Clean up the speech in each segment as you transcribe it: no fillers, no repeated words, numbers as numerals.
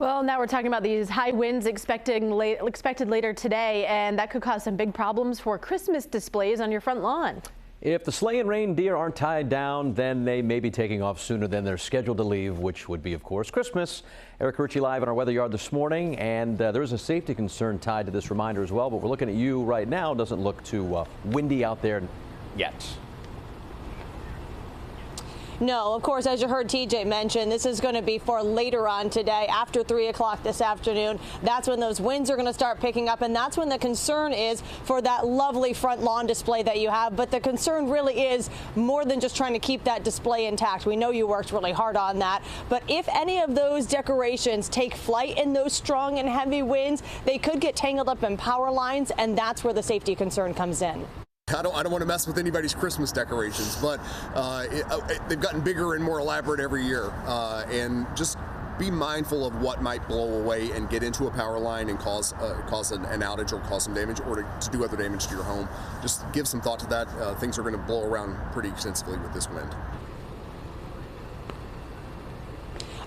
Well, now we're talking about these high winds expected later today, and that could cause some big problems for Christmas displays on your front lawn. If the sleigh and reindeer aren't tied down, then they may be taking off sooner than they're scheduled to leave, which would be, of course, Christmas. Erica Ritchie live in our weather yard this morning, and there is a safety concern tied to this reminder as well, but we're looking at you right now. It doesn't look too windy out there yet. No, of course, as you heard TJ mention, this is going to be for later on today, after 3 o'clock this afternoon. That's when those winds are going to start picking up, and that's when the concern is for that lovely front lawn display that you have. But the concern really is more than just trying to keep that display intact. We know you worked really hard on that. But if any of those decorations take flight in those strong and heavy winds, they could get tangled up in power lines, and that's where the safety concern comes in. I don't want to mess with anybody's Christmas decorations, but they've gotten bigger and more elaborate every year. And just be mindful of what might blow away and get into a power line and cause an outage or cause some damage, or to do other damage to your home. Just give some thought to that. Things are going to blow around pretty extensively with this wind.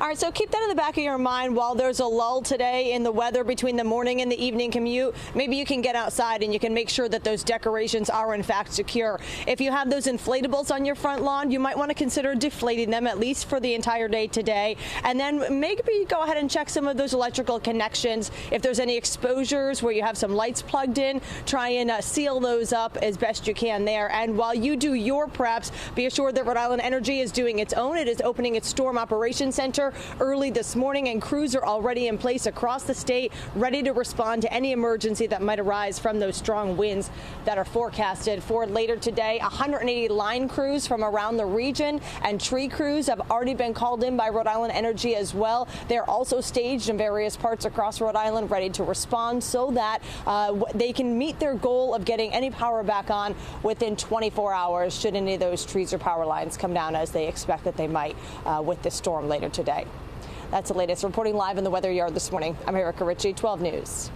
All right, so keep that in the back of your mind while there's a lull today in the weather between the morning and the evening commute. Maybe you can get outside and you can make sure that those decorations are in fact secure. If you have those inflatables on your front lawn, you might want to consider deflating them at least for the entire day today. And then maybe go ahead and check some of those electrical connections. If there's any exposures where you have some lights plugged in, try and seal those up as best you can there. And while you do your preps, be assured that Rhode Island Energy is doing its own. It is opening its Storm Operations Center early this morning, and crews are already in place across the state, ready to respond to any emergency that might arise from those strong winds that are forecasted for later today. 180 line crews from around the region and tree crews have already been called in by Rhode Island Energy as well. They're also staged in various parts across Rhode Island, ready to respond so that they can meet their goal of getting any power back on within 24 hours should any of those trees or power lines come down, as they expect that they might with this storm later today. That's the latest. Reporting live in the weather yard this morning, I'm Erica Ritchie, 12 News.